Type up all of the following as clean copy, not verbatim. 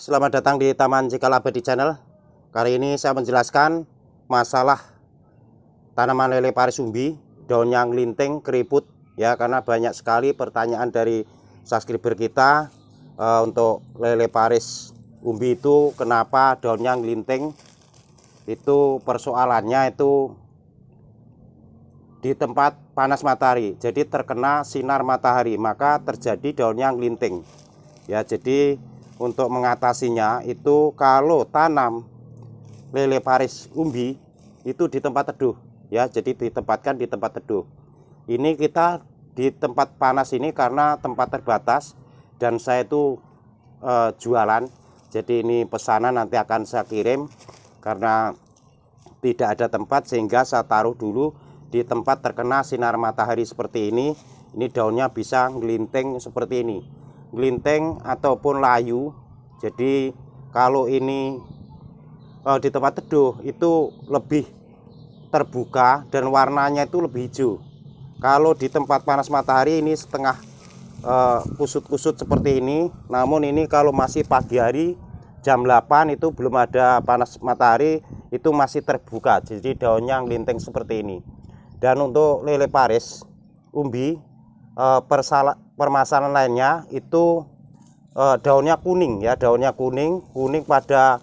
selamat datang di Taman Cikal Abadi Channel. Kali ini saya menjelaskan masalah tanaman lele paris umbi, daunnya ngelinting, keriput ya, karena banyak sekali pertanyaan dari subscriber kita untuk lele paris umbi itu kenapa daunnya ngelinting. Itu persoalannya itu di tempat panas matahari, jadi terkena sinar matahari maka terjadi daunnya ngelinting ya. Jadi untuk mengatasinya itu kalau tanam lele paris umbi itu di tempat teduh ya, jadi ditempatkan di tempat teduh. Ini kita di tempat panas ini karena tempat terbatas dan saya itu jualan, jadi ini pesanan nanti akan saya kirim karena tidak ada tempat, sehingga saya taruh dulu di tempat terkena sinar matahari seperti ini. Ini daunnya bisa ngelinting seperti ini, ngelinting ataupun layu. Jadi kalau ini di tempat teduh itu lebih terbuka dan warnanya itu lebih hijau. Kalau di tempat panas matahari ini setengah kusut-kusut seperti ini. Namun ini kalau masih pagi hari jam 8 itu belum ada panas matahari, itu masih terbuka, jadi daunnya ngelinting seperti ini. Dan untuk lele paris umbi permasalahan lainnya itu daunnya kuning ya, daunnya kuning pada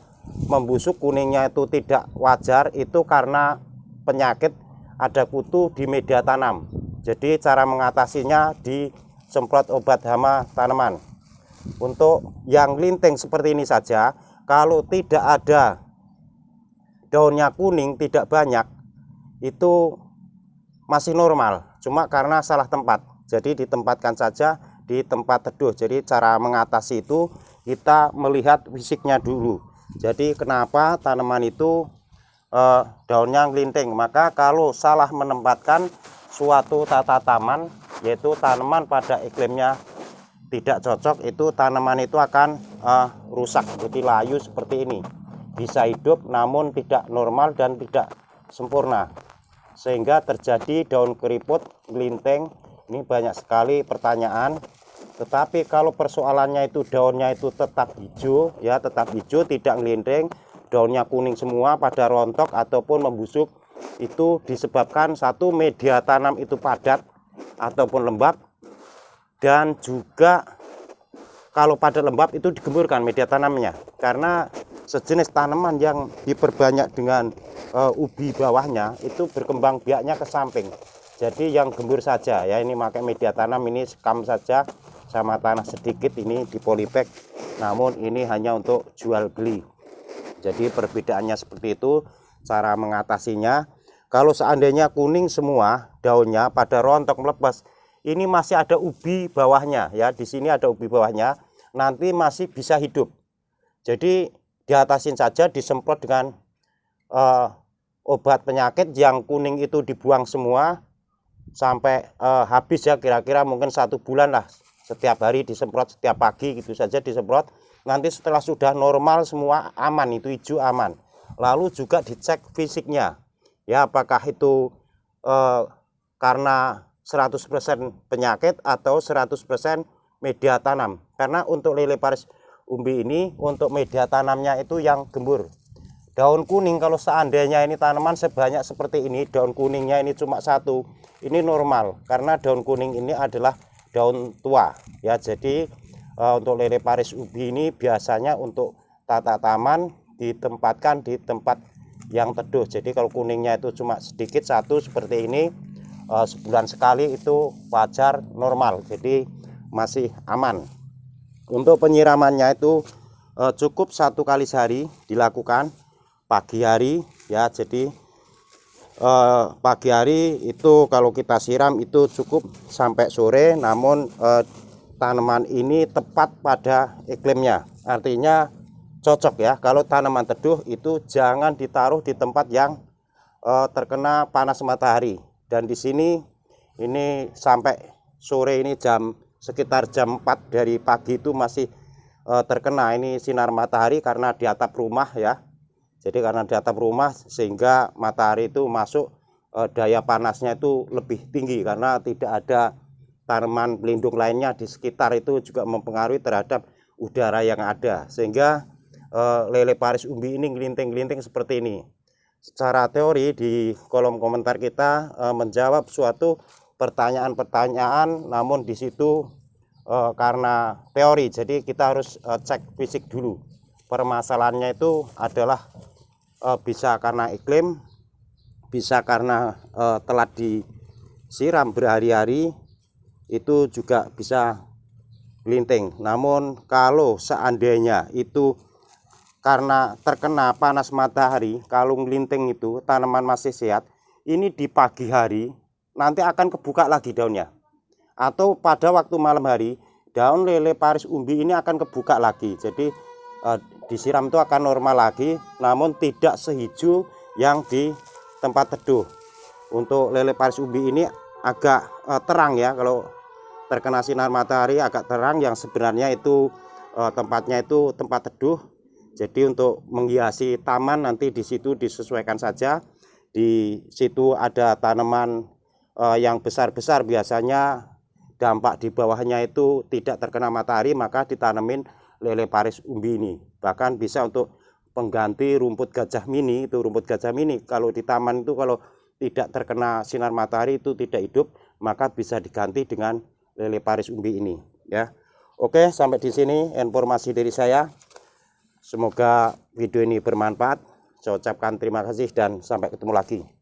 membusuk. Kuningnya itu tidak wajar, itu karena penyakit ada kutu di media tanam. Jadi cara mengatasinya disemprot obat hama tanaman. Untuk yang linting seperti ini saja, kalau tidak ada daunnya kuning tidak banyak, itu masih normal, cuma karena salah tempat. Jadi ditempatkan saja di tempat teduh. Jadi cara mengatasi itu kita melihat fisiknya dulu. Jadi kenapa tanaman itu daunnya ngelinting? Maka kalau salah menempatkan suatu tata taman, yaitu tanaman pada iklimnya tidak cocok, itu tanaman itu akan rusak, jadi layu seperti ini. Bisa hidup namun tidak normal dan tidak sempurna, sehingga terjadi daun keriput, ngelinting. Ini banyak sekali pertanyaan. Tetapi kalau persoalannya itu daunnya itu tetap hijau ya, tetap hijau, tidak ngelinting, daunnya kuning semua pada rontok ataupun membusuk, itu disebabkan satu, media tanam itu padat ataupun lembab, dan juga kalau pada lembab itu digemburkan media tanamnya, karena sejenis tanaman yang diperbanyak dengan ubi bawahnya itu berkembang biaknya ke samping. Jadi yang gembur saja ya, ini pakai media tanam, ini sekam saja sama tanah sedikit, ini di polybag, namun ini hanya untuk jual beli. Jadi perbedaannya seperti itu cara mengatasinya. Kalau seandainya kuning semua daunnya pada rontok melepas, ini masih ada ubi bawahnya ya, di sini ada ubi bawahnya, nanti masih bisa hidup. Jadi diatasin saja, disemprot dengan obat penyakit. Yang kuning itu dibuang semua sampai habis ya, kira-kira mungkin 1 bulan lah, setiap hari disemprot, setiap pagi gitu saja disemprot. Nanti setelah sudah normal semua aman, itu hijau aman. Lalu juga dicek fisiknya ya, apakah itu karena 100% penyakit atau 100% media tanam. Karena untuk lele paris umbi ini, untuk media tanamnya itu yang gembur. Daun kuning kalau seandainya ini tanaman sebanyak seperti ini, daun kuningnya ini cuma 1, ini normal, karena daun kuning ini adalah daun tua ya. Jadi untuk lele paris umbi ini biasanya untuk tata taman ditempatkan di tempat yang teduh. Jadi kalau kuningnya itu cuma sedikit 1 seperti ini, sebulan sekali itu wajar, normal, jadi masih aman. Untuk penyiramannya itu cukup 1 kali sehari dilakukan pagi hari ya. Jadi pagi hari itu kalau kita siram itu cukup sampai sore. Namun tanaman ini tepat pada iklimnya, artinya cocok ya. Kalau tanaman teduh itu jangan ditaruh di tempat yang terkena panas matahari. Dan di sini ini sampai sore ini sekitar jam 4 dari pagi itu masih terkena ini sinar matahari karena di atap rumah ya. Jadi karena di atap rumah sehingga matahari itu masuk, daya panasnya itu lebih tinggi karena tidak ada tanaman pelindung lainnya di sekitar, itu juga mempengaruhi terhadap udara yang ada, sehingga lele Paris umbi ini ngelinting-ngelinting seperti ini. Secara teori di kolom komentar kita menjawab suatu pertanyaan-pertanyaan, namun di situ karena teori, jadi kita harus cek fisik dulu. Permasalahannya itu adalah bisa karena iklim, bisa karena telah disiram berhari-hari, itu juga bisa gelinting. Namun kalau seandainya itu karena terkena panas matahari, kalau gelinting itu tanaman masih sehat, ini di pagi hari nanti akan kebuka lagi daunnya, atau pada waktu malam hari daun lele Paris umbi ini akan kebuka lagi. Jadi disiram itu akan normal lagi, namun tidak sehijau yang di tempat teduh. Untuk lele Paris umbi ini agak terang ya, kalau terkena sinar matahari agak terang, yang sebenarnya itu tempatnya itu tempat teduh. Jadi untuk menghiasi taman nanti di situ disesuaikan saja. Di situ ada tanaman yang besar-besar, biasanya dampak di bawahnya itu tidak terkena matahari, maka ditanemin lele Paris umbi ini. Bahkan bisa untuk pengganti rumput gajah mini. Itu rumput gajah mini kalau di taman itu kalau tidak terkena sinar matahari itu tidak hidup, maka bisa diganti dengan lele Paris umbi ini ya. Oke, sampai di sini informasi dari saya. Semoga video ini bermanfaat. Saya ucapkan terima kasih dan sampai ketemu lagi.